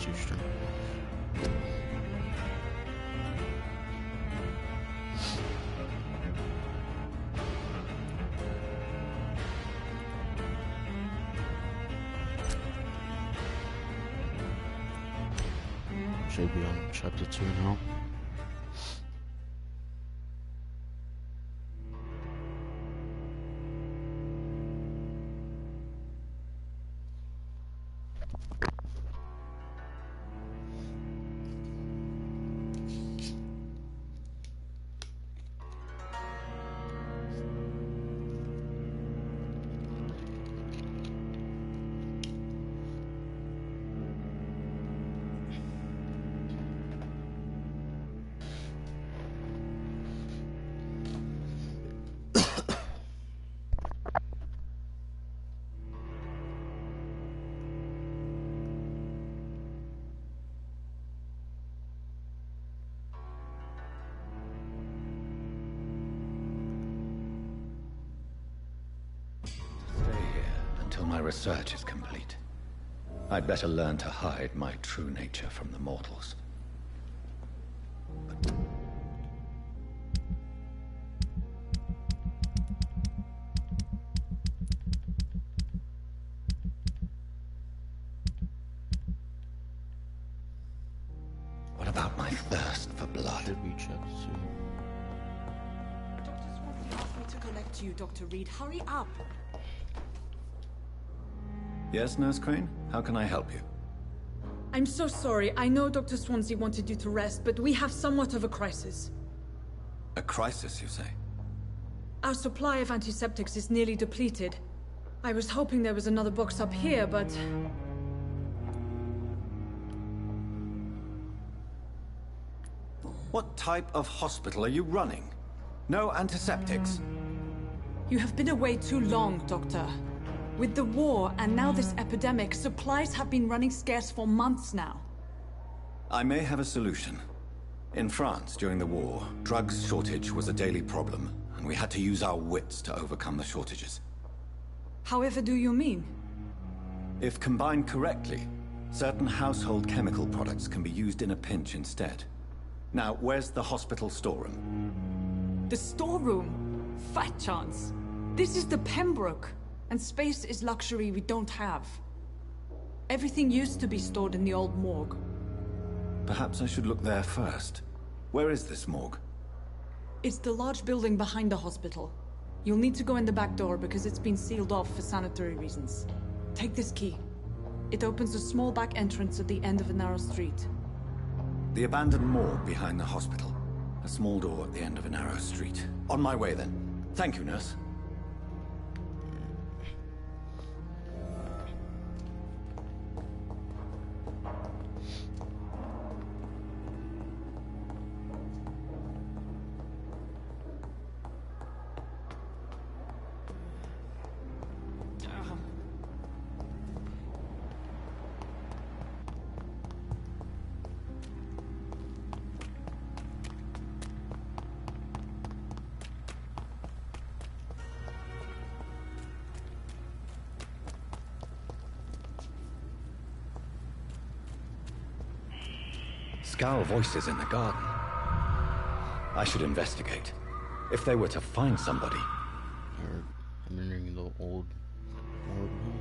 too strong. Should be on chapter 2 now. Until my research is complete. I'd better learn to hide my true nature from the mortals. What about my thirst for blood? Should be chapter 2. Dr. Swansea asked me to collect you, Dr. Reed. Hurry up! Yes, Nurse Crane? How can I help you? I'm so sorry. I know Dr. Swansea wanted you to rest, but we have somewhat of a crisis. A crisis, you say? Our supply of antiseptics is nearly depleted. I was hoping there was another box up here, but... What type of hospital are you running? No antiseptics? You have been away too long, Doctor. With the war and now this epidemic, supplies have been running scarce for months now. I may have a solution. In France, during the war, drugs shortage was a daily problem, and we had to use our wits to overcome the shortages. However do you mean? If combined correctly, certain household chemical products can be used in a pinch instead. Now, where's the hospital storeroom? The storeroom? Fat chance. This is the Pembroke. And space is luxury we don't have. Everything used to be stored in the old morgue. Perhaps I should look there first. Where is this morgue? It's the large building behind the hospital. You'll need to go in the back door because it's been sealed off for sanitary reasons. Take this key. It opens a small back entrance at the end of a narrow street. The abandoned morgue behind the hospital. A small door at the end of a narrow street. On my way then. Thank you, nurse. Scowl voices in the garden. I should investigate. If they were to find somebody. I'm entering the old morgue now.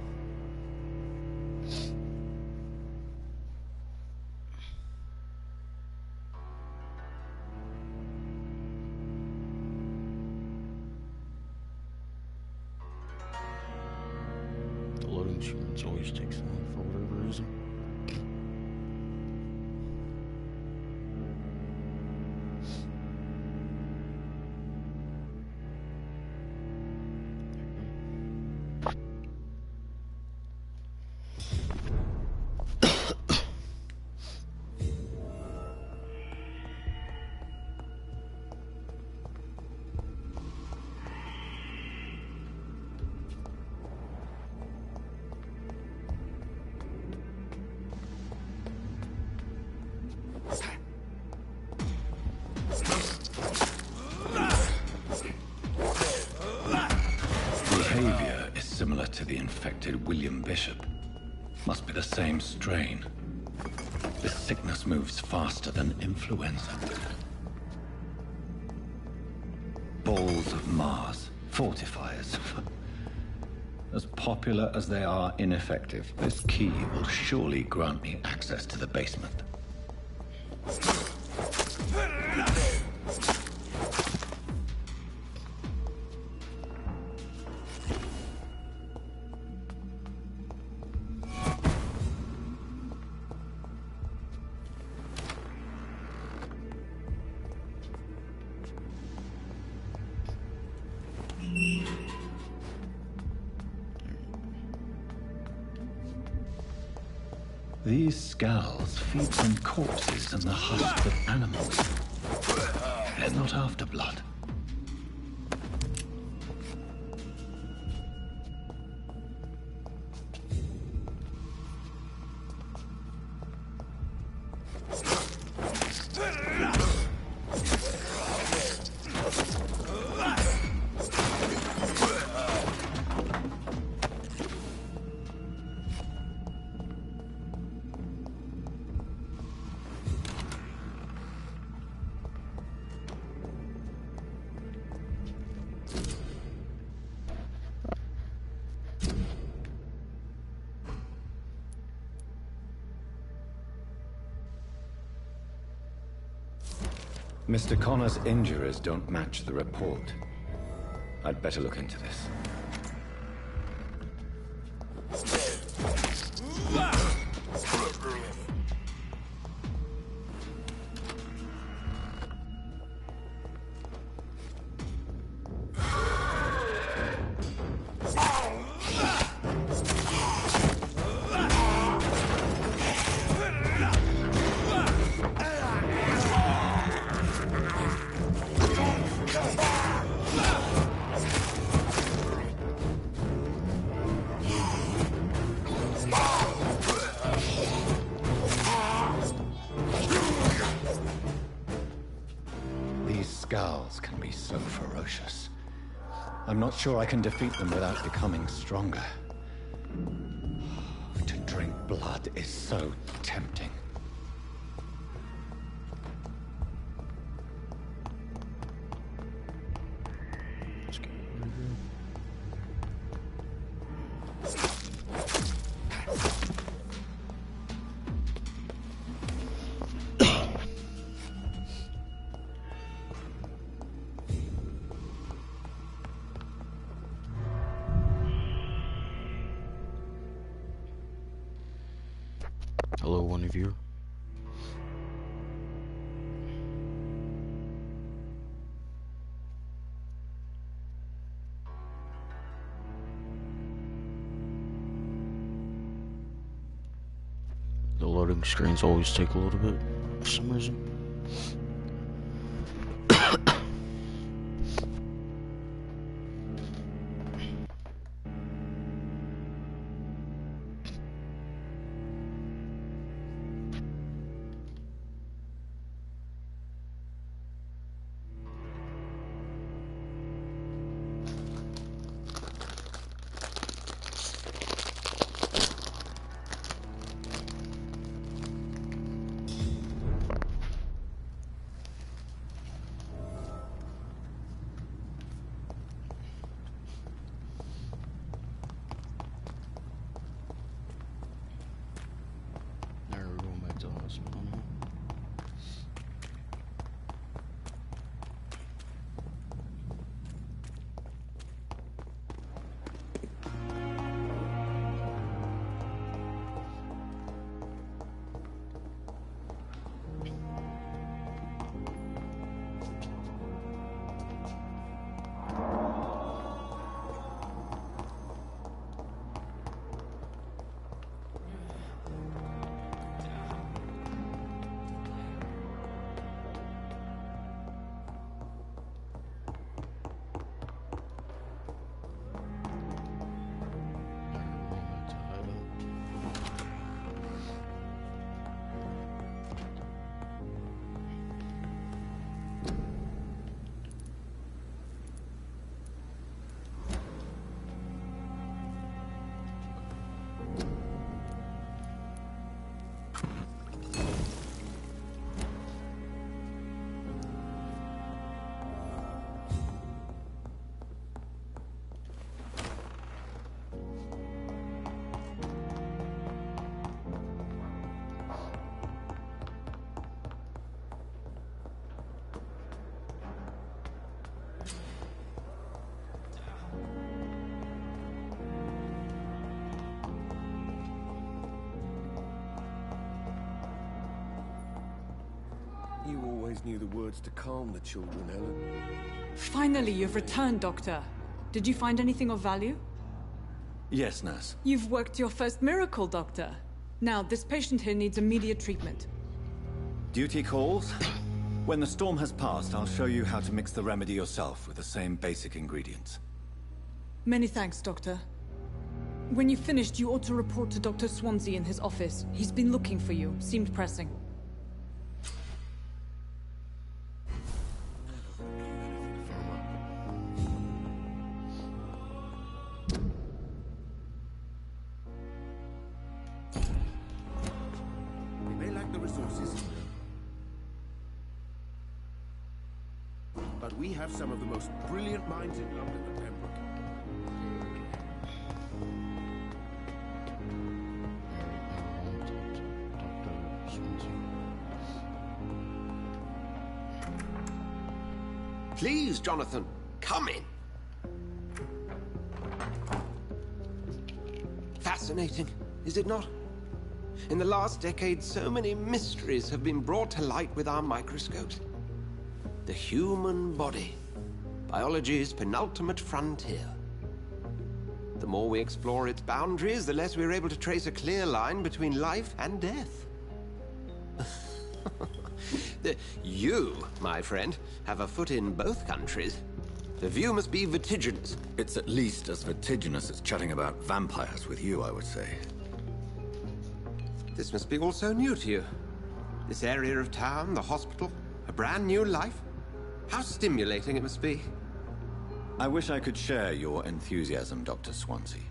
The loading screens always takes long for whatever reason. Behavior is similar to the infected William Bishop. Must be the same strain. This sickness moves faster than influenza. Balls of Mars, fortifiers. As popular as they are ineffective, this key will surely grant me access to the basement. These skulls feed from corpses and the husks of animals. They're not after blood. Mr. Connor's injuries don't match the report. I'd better look into this. Skulls can be so ferocious. I'm not sure I can defeat them without becoming stronger. To drink blood is so tempting. Hello, one of you. The loading screens always take a little bit for some reason. You always knew the words to calm the children, Helen. Finally, you've returned, Doctor. Did you find anything of value? Yes, nurse. You've worked your first miracle, Doctor. Now, this patient here needs immediate treatment. Duty calls. When the storm has passed, I'll show you how to mix the remedy yourself with the same basic ingredients. Many thanks, Doctor. When you've finished, you ought to report to Dr. Swansea in his office. He's been looking for you. Seemed pressing. We may lack the resources, but we have some of the most brilliant minds in London at Pembroke. Please, Jonathan, come in. Fascinating, is it not? In the last decade, so many mysteries have been brought to light with our microscopes. The human body, biology's penultimate frontier. The more we explore its boundaries, the less we're able to trace a clear line between life and death. You, my friend, have a foot in both countries. The view must be vertiginous. It's at least as vertiginous as chatting about vampires with you, I would say. This must be all so new to you. This area of town, the hospital, a brand new life. How stimulating it must be. I wish I could share your enthusiasm, Dr. Swansea.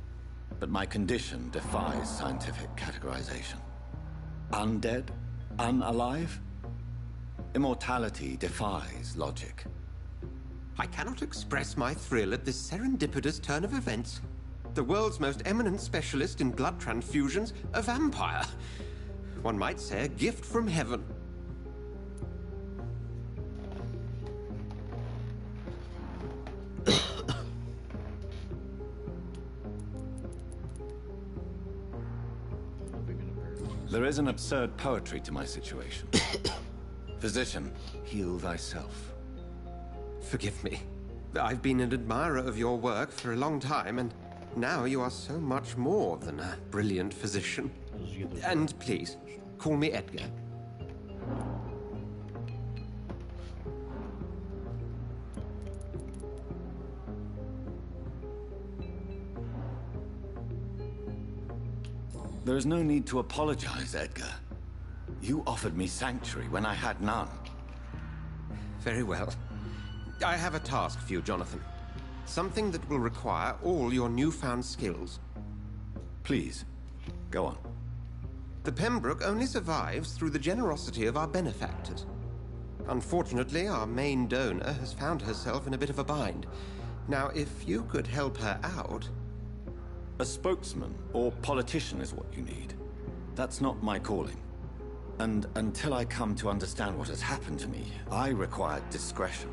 But my condition defies scientific categorization. Undead? Unalive? Immortality defies logic. I cannot express my thrill at this serendipitous turn of events. The world's most eminent specialist in blood transfusions, a vampire. One might say a gift from heaven. There is an absurd poetry to my situation. Physician, heal thyself. Forgive me. I've been an admirer of your work for a long time, and now you are so much more than a brilliant physician. And please, call me Edgar. There is no need to apologize, Edgar. You offered me sanctuary when I had none. Very well. I have a task for you, Jonathan. Something that will require all your newfound skills. Please, go on. The Pembroke only survives through the generosity of our benefactors. Unfortunately, our main donor has found herself in a bit of a bind. Now, if you could help her out... A spokesman or politician is what you need. That's not my calling. And until I come to understand what has happened to me, I require discretion.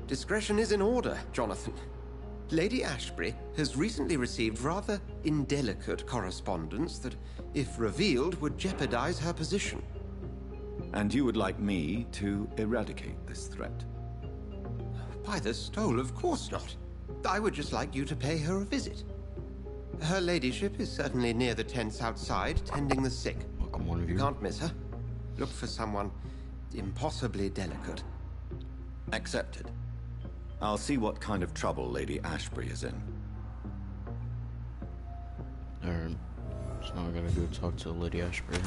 Discretion is in order, Jonathan. Lady Ashbury has recently received rather indelicate correspondence that, if revealed, would jeopardize her position. And you would like me to eradicate this threat? By the stole, of course not. I would just like you to pay her a visit. Her ladyship is certainly near the tents outside, tending the sick. Welcome, one of You you. can't miss her. Look for someone impossibly delicate. Accepted. I'll see what kind of trouble Lady Ashbury is in. Alright. So now I gotta go talk to Lady Ashbury.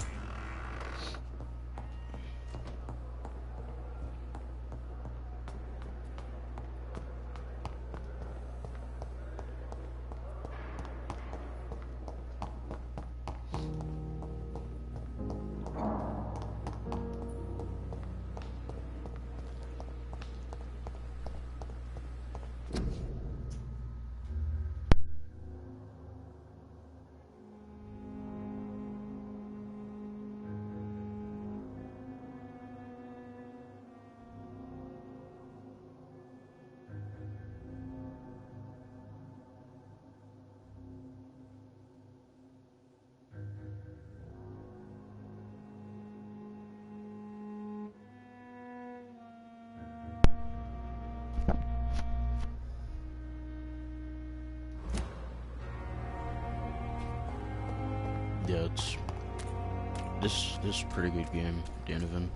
This is a pretty good game, Donovan.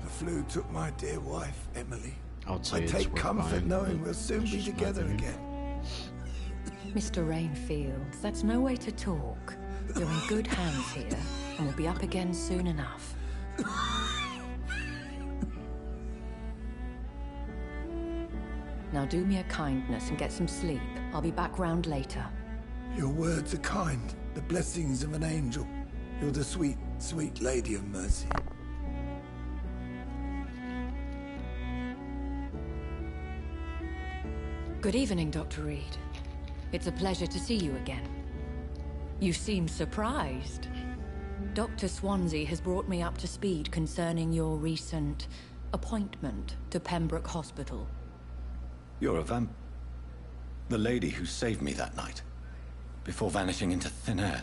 The flu took my dear wife, Emily. I would say I it's take worth comfort buying, knowing but we'll soon it's be just my together opinion. again. Mr. Rainfield, that's no way to talk. You're in good hands here, and we'll be up again soon enough. Now do me a kindness and get some sleep. I'll be back round later. Your words are kind, the blessings of an angel. You're the sweet, sweet lady of mercy. Good evening, Dr. Reed. It's a pleasure to see you again. You seem surprised. Dr. Swansea has brought me up to speed concerning your recent appointment to Pembroke Hospital. You're a the lady who saved me that night, before vanishing into thin air.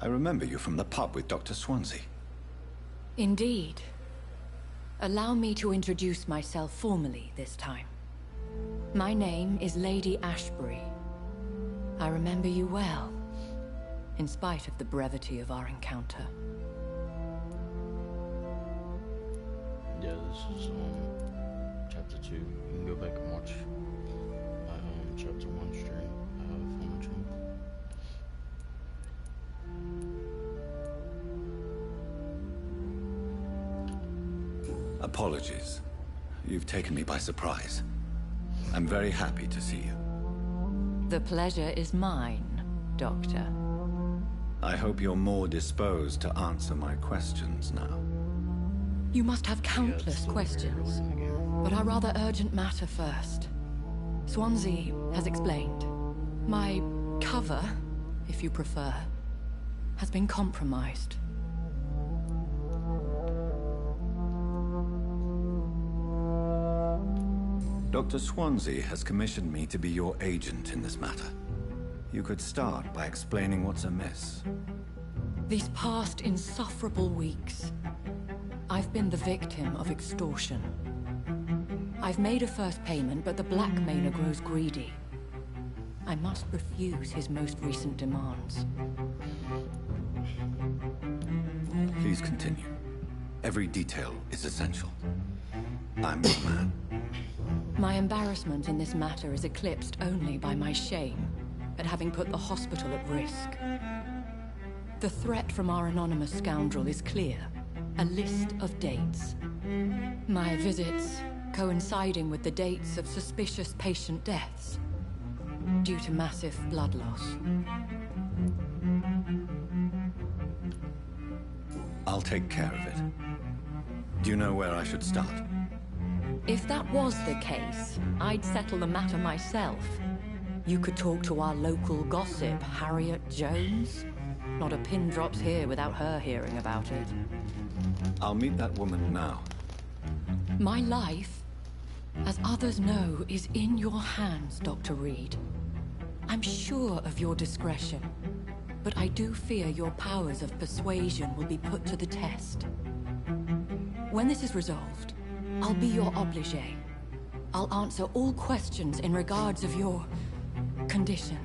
I remember you from the pub with Dr. Swansea. Indeed. Allow me to introduce myself formally this time. My name is Lady Ashbury. I remember you well, in spite of the brevity of our encounter. Yeah, this is chapter 2. You can go back and watch chapter 1 stream on the channel. Apologies. You've taken me by surprise. I'm very happy to see you. The pleasure is mine, Doctor. I hope you're more disposed to answer my questions now. You must have Yeah, it's countless still very questions, early in the game. but our rather urgent matter first. Swansea has explained. My cover, if you prefer, has been compromised. Dr. Swansea has commissioned me to be your agent in this matter. You could start by explaining what's amiss. These past insufferable weeks, I've been the victim of extortion. I've made a first payment, but the blackmailer grows greedy. I must refuse his most recent demands. Please continue. Every detail is essential. I'm your man. My embarrassment in this matter is eclipsed only by my shame at having put the hospital at risk. The threat from our anonymous scoundrel is clear. A list of dates. My visits coinciding with the dates of suspicious patient deaths due to massive blood loss. I'll take care of it. Do you know where I should start? If that was the case, I'd settle the matter myself. You could talk to our local gossip, Harriet Jones. Not a pin drops here without her hearing about it. I'll meet that woman now. My life, as others know, is in your hands, Dr. Reed. I'm sure of your discretion, but I do fear your powers of persuasion will be put to the test. When this is resolved, I'll be your obligé. I'll answer all questions in regards of your condition.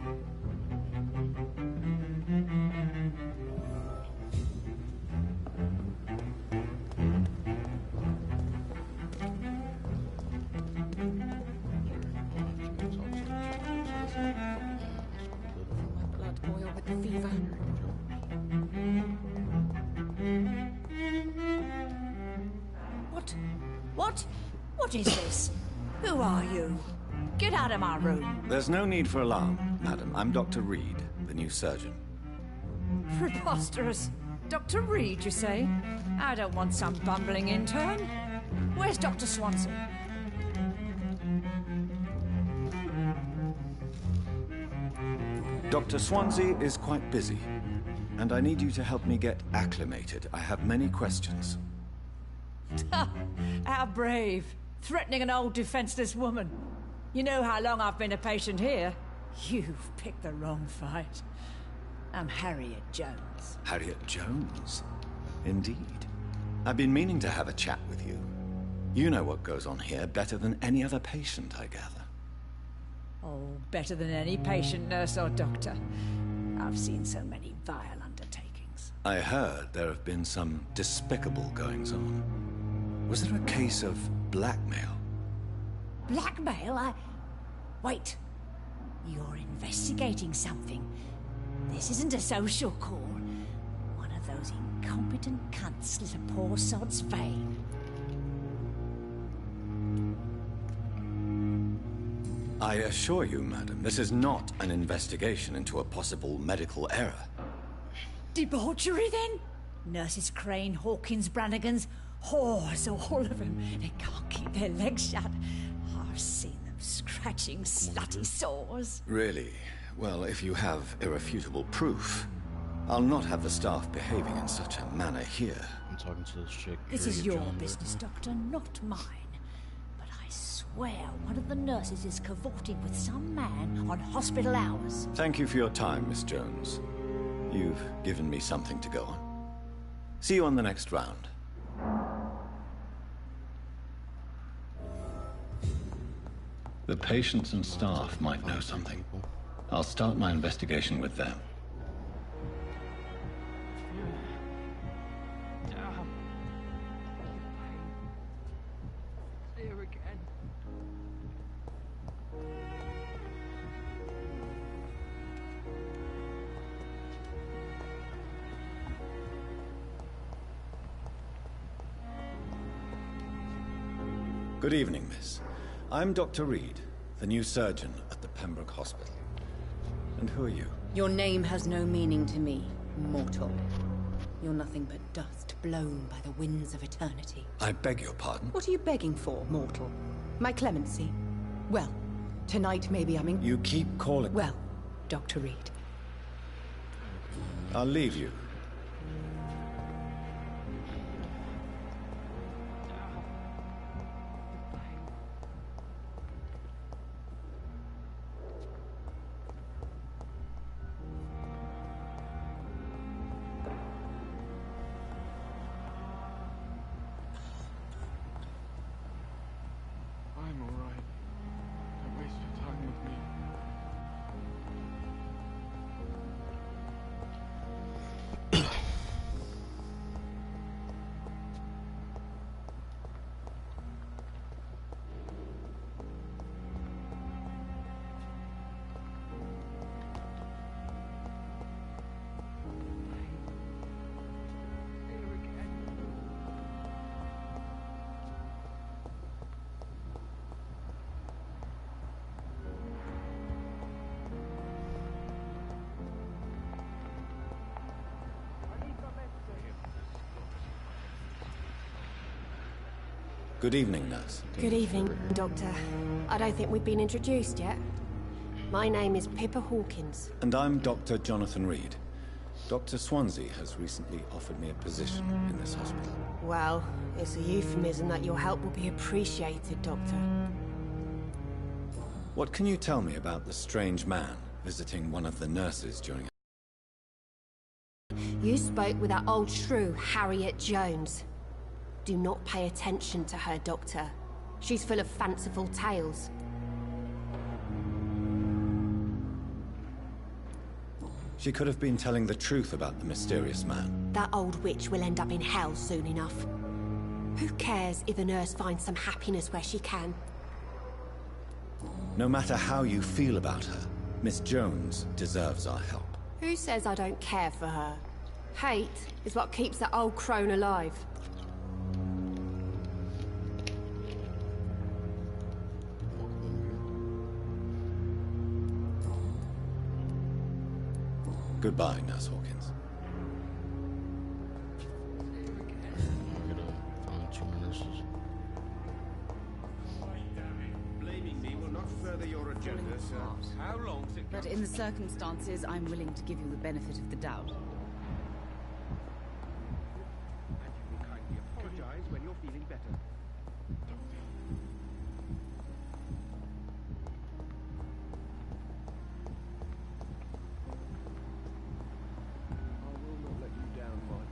My blood boil with the fever. What is this? Who are you? Get out of my room. There's no need for alarm, madam. I'm Dr. Reed, the new surgeon. Preposterous. Dr. Reed, you say? I don't want some bumbling intern. Where's Dr. Swansea? Dr. Swansea is quite busy, and I need you to help me get acclimated. I have many questions. How brave. Threatening an old defenseless woman. You know how long I've been a patient here? You've picked the wrong fight. I'm Harriet Jones. Harriet Jones? Indeed. I've been meaning to have a chat with you. You know what goes on here better than any other patient, I gather. Oh, better than any patient, nurse, or doctor. I've seen so many vile undertakings. I heard there have been some despicable goings-on. Was there a case of blackmail? Blackmail? Wait. You're investigating something. This isn't a social call. One of those incompetent cunts slit a poor sod's vein. I assure you, madam, this is not an investigation into a possible medical error. Debauchery, then? Nurses Crane, Hawkins, Brannigans, whores, all of them. They can't keep their legs shut. I've seen them scratching slutty sores. Really? Well, if you have irrefutable proof, I'll not have the staff behaving in such a manner here. I'm talking to this chick. This is your business, Doctor, not mine. But I swear one of the nurses is cavorting with some man on hospital hours. Thank you for your time, Miss Jones. You've given me something to go on. See you on the next round. The patients and staff might know something. I'll start my investigation with them. Here again. Good evening, miss. I'm Dr. Reed, the new surgeon at the Pembroke Hospital. And who are you? Your name has no meaning to me, mortal. You're nothing but dust blown by the winds of eternity. I beg your pardon? What are you begging for, mortal? My clemency? Well, tonight maybe I'm in... You keep calling... Well, Dr. Reed. I'll leave you. I'm alright. Don't waste your time with me. Here again. Good evening, nurse. Good evening, Doctor. I don't think we've been introduced yet. My name is Pippa Hawkins. And I'm Dr. Jonathan Reed. Dr. Swansea has recently offered me a position in this hospital. Well, it's a euphemism that your help will be appreciated, Doctor. What can you tell me about the strange man visiting one of the nurses during... You spoke with that old shrew, Harriet Jones. Do not pay attention to her, Doctor. She's full of fanciful tales. She could have been telling the truth about the mysterious man. That old witch will end up in hell soon enough. Who cares if a nurse finds some happiness where she can? No matter how you feel about her, Miss Jones deserves our help. Who says I don't care for her? Hate is what keeps that old crone alive. Goodbye, Nurse Hawkins. I'm gonna find 2 more nurses. Blaming me will not further your agenda, sir. How long's it But in the circumstances, I'm willing to give you the benefit of the doubt. And you will kindly apologize when you're feeling better. I will not let you down, my boy.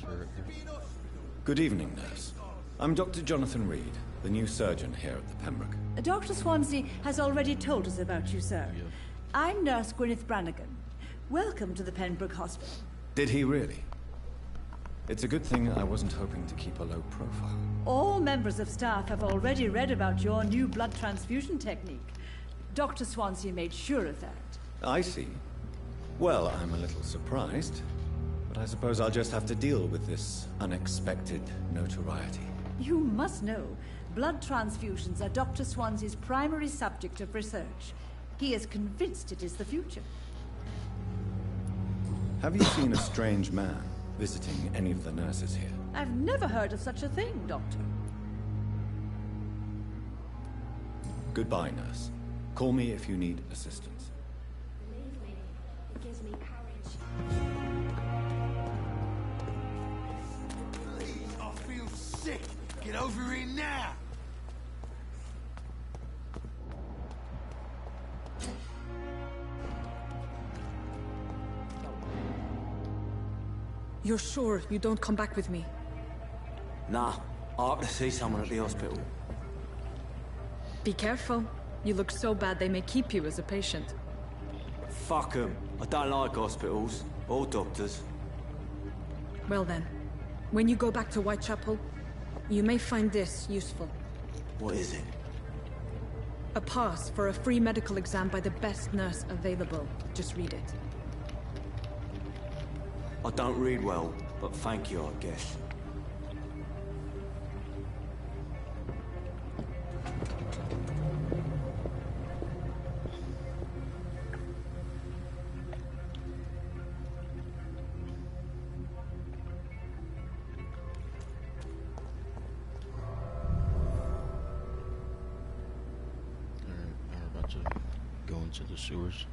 transfer it there. Good evening, nurse. I'm Dr. Jonathan Reed, the new surgeon here at the Pembroke. Dr. Swansea has already told us about you, sir. Yep. I'm Nurse Gwyneth Brannigan. Welcome to the Pembroke Hospital. Did he really? It's a good thing I wasn't hoping to keep a low profile. All members of staff have already read about your new blood transfusion technique. Dr. Swansea made sure of that. I see. Well, I'm a little surprised, but I suppose I'll just have to deal with this unexpected notoriety. You must know, blood transfusions are Dr. Swansea's primary subject of research. He is convinced it is the future. Have you seen a strange man visiting any of the nurses here? I've never heard of such a thing, Doctor. Goodbye, nurse. Call me if you need assistance. Believe me, it gives me courage. Please, I feel sick. Get over here now. You're sure you don't come back with me? Nah, I have to see someone at the hospital. Be careful. You look so bad they may keep you as a patient. Fuck 'em. I don't like hospitals. Or doctors. Well then, when you go back to Whitechapel, you may find this useful. What is it? A pass for a free medical exam by the best nurse available. Just read it. I don't read well, but thank you, I guess. Alright, now we're about to go into the sewers.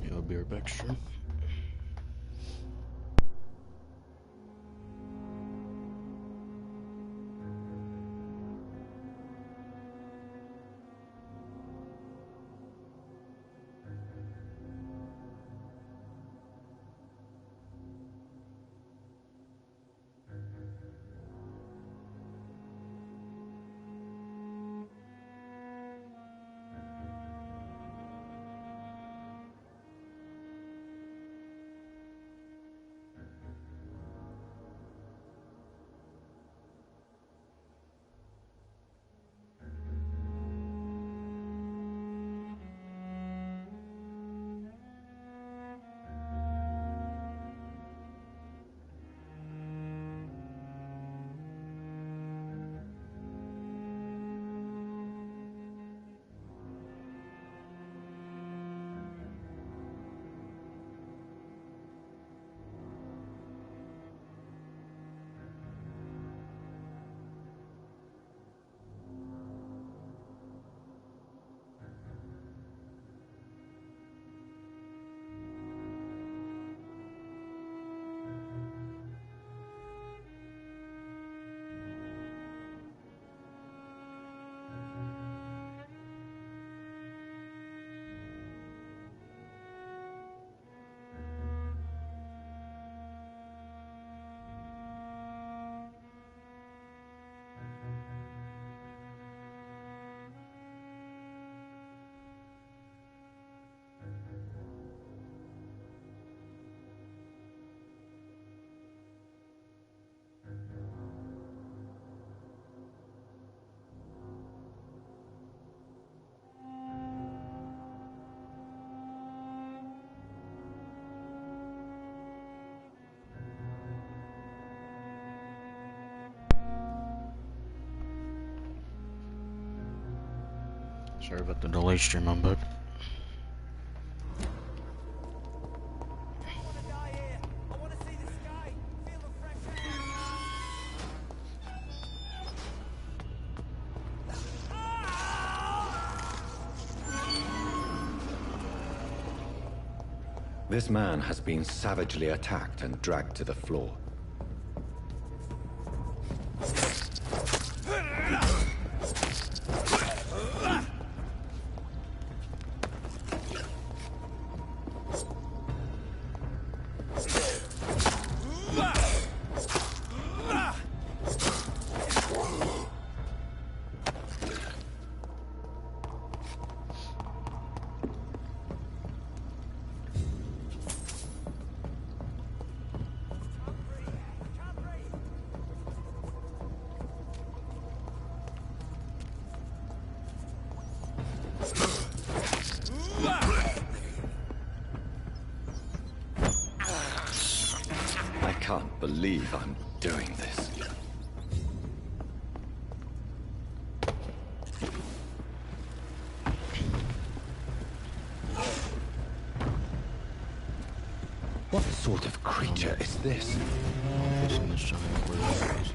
Yeah, I'll be right back, sure. Sorry about the delay stream, I'm back. This man has been savagely attacked and dragged to the floor. I can't believe I'm doing this. What sort of creature is this? Facing this giant gorilla, basically.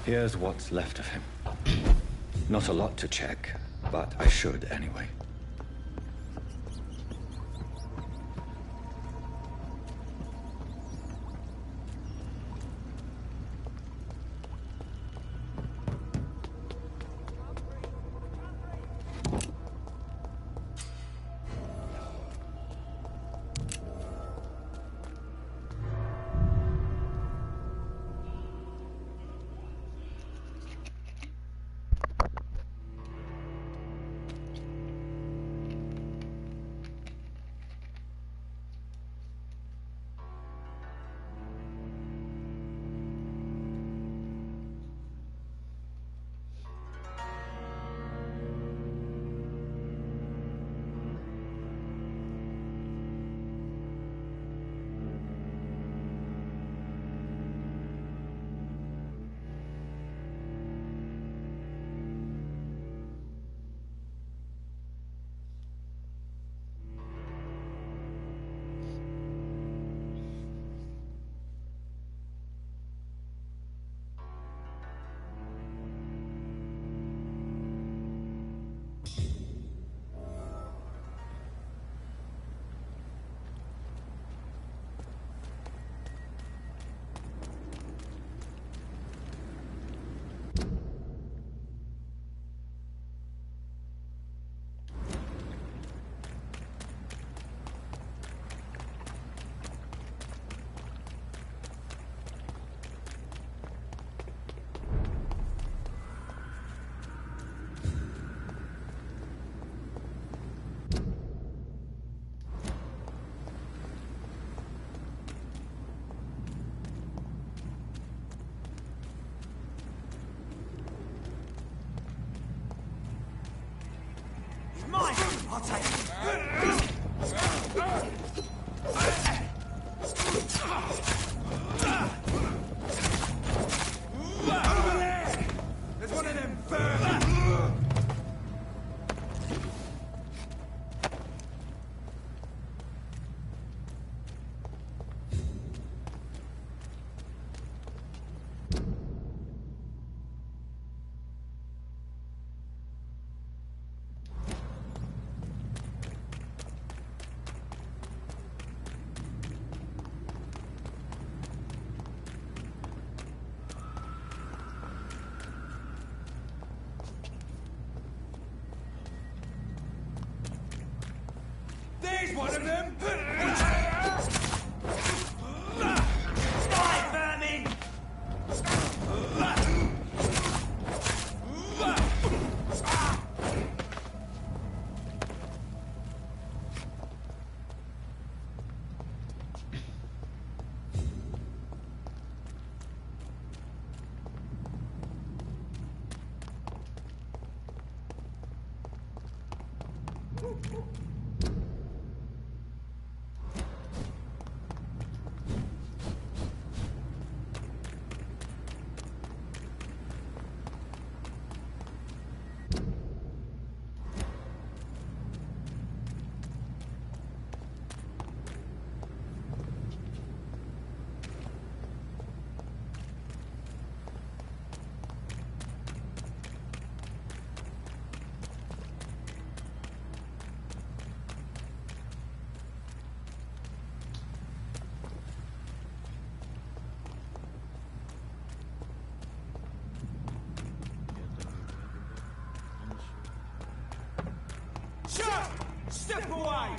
Here's what's left of him. Not a lot to check, but I should anyway. I'll take it. Over there! There's one of them vermin! There's one of them! Die, vermin! Shut! Step away!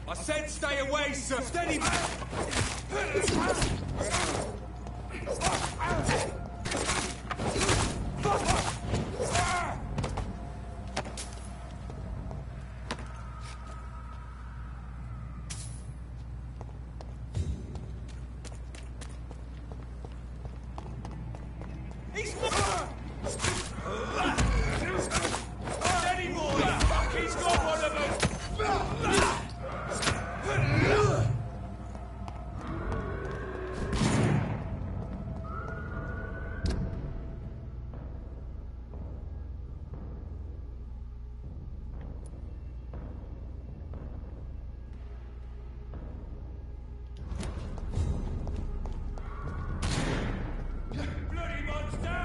I said stay away, sir! Steady! He's steady, boy! Fuck, he's got one of them! Bloody monster!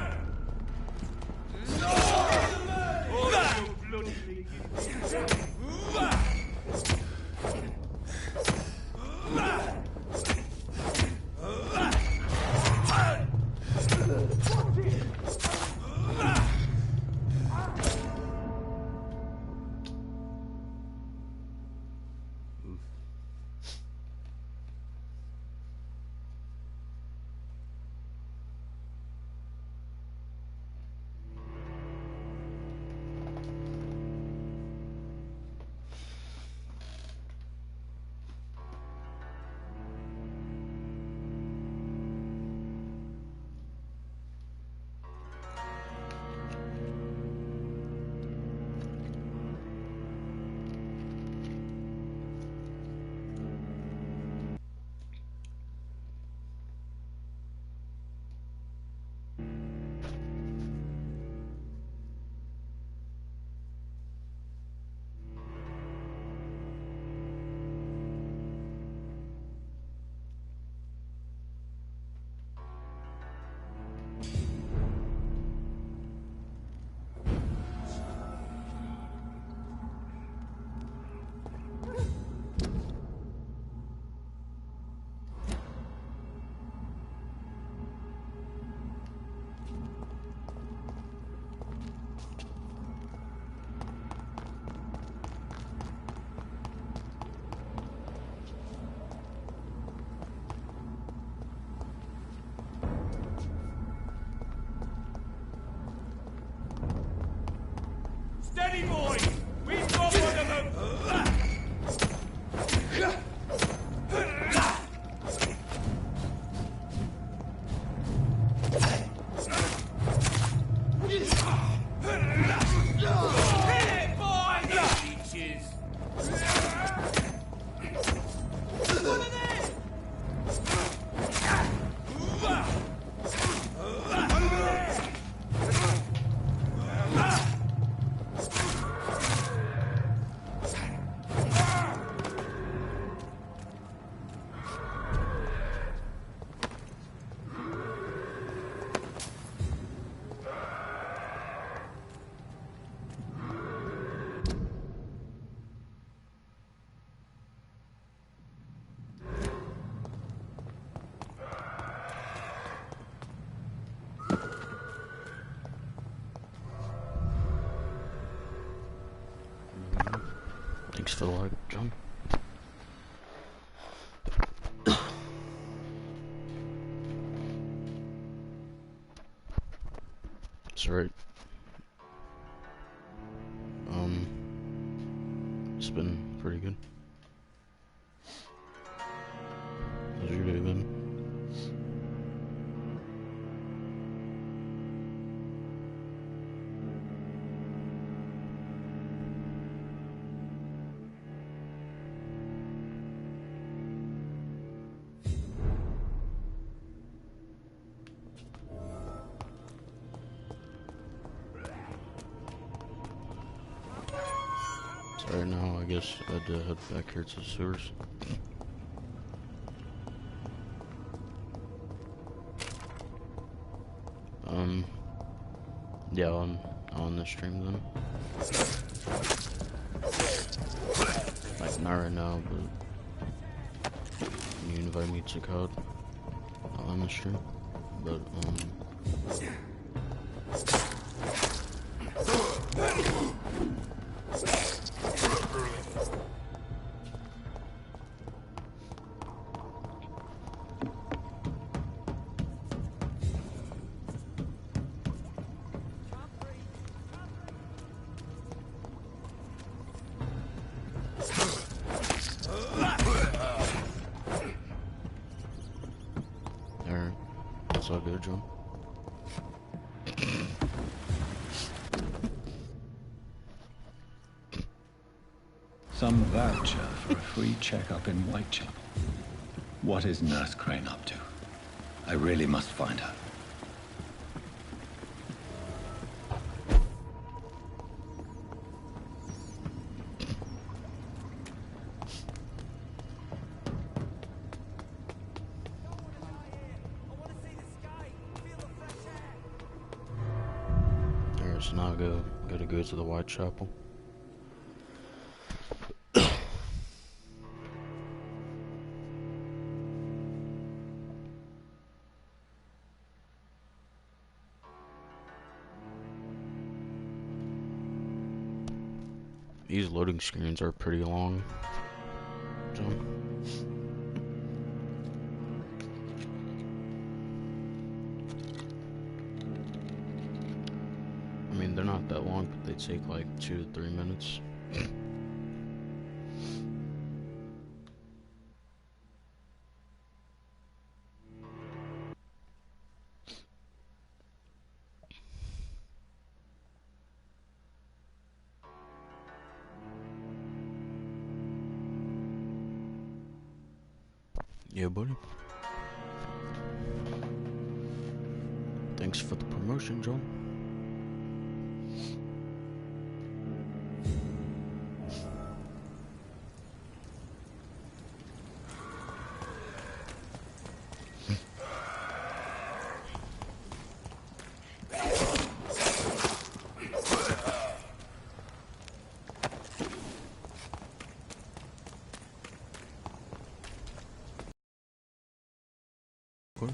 Steady, boy! We've got one of them! Hey, boy! Leeches! One of them! Thanks for the like, John. It's alright. It's been pretty good. How's your day been? Sorry, now I guess I had to head back here to the sewers. Yeah, on this stream then. Like, not right now, but you invite me to COD on the stream. But, alright. It's all good, John. Some voucher for a free checkup in Whitechapel. What is Nurse Crane up to? I really must find her. Alright, so now I gotta go to the Whitechapel. These loading screens are pretty long, John. I mean, they're not that long, but they take like 2 to 3 minutes. Yeah, buddy. Thanks for the promotion, John. Cool.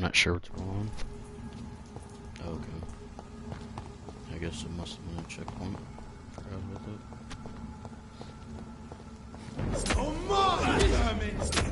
not sure what's going on. Oh, okay. I guess it must have been a checkpoint. Forgot about that. Oh my! Damn it!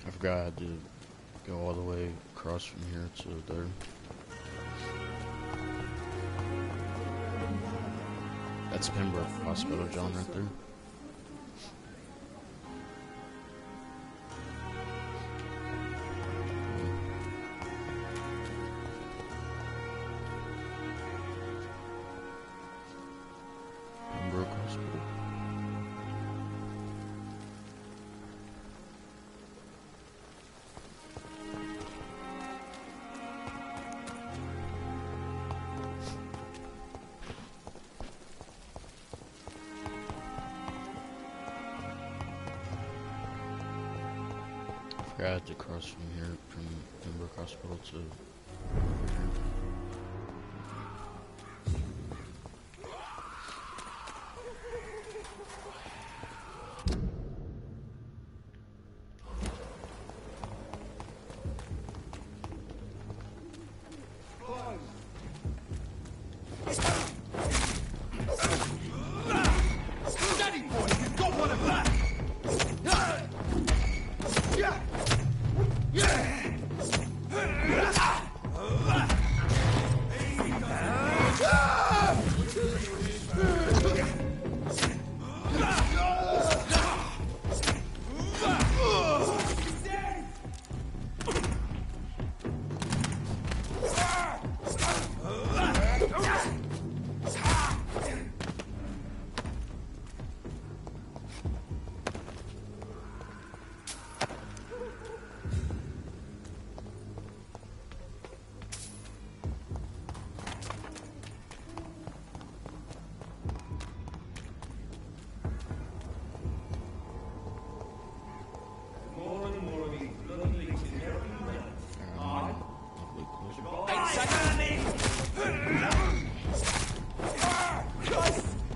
I forgot I had to go all the way across from here to there. That's Pembroke Hospital, John, right there. Pembroke Hospital. I had to cross from here, from Pembroke Hospital to here. Steady, boy! You've got one of that!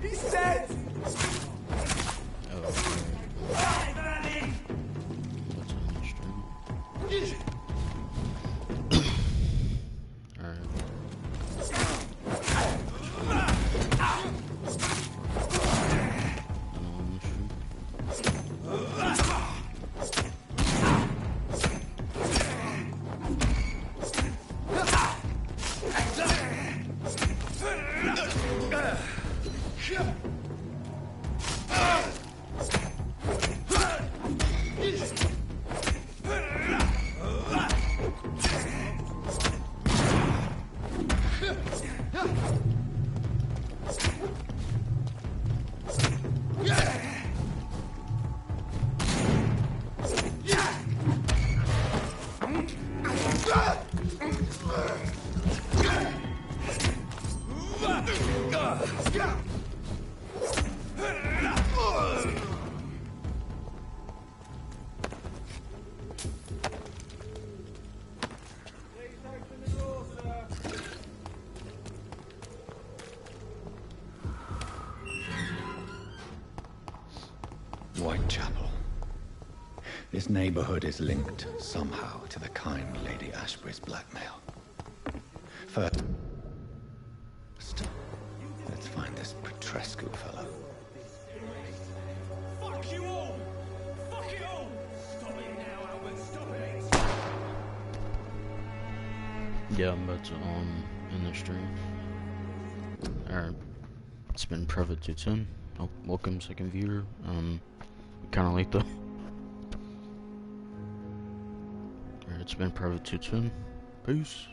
He's dead! This neighborhood is linked somehow to the kind Lady Ashbury's blackmail. First, let's find this Petrescu fellow. Fuck you all! Fuck it all! Stop it now, Albert, stop it! Yeah, I'm about to end the stream. Alright, it's been Private 210. Oh, welcome second viewer. Kinda late though. Alright, it's been Private 210. Peace.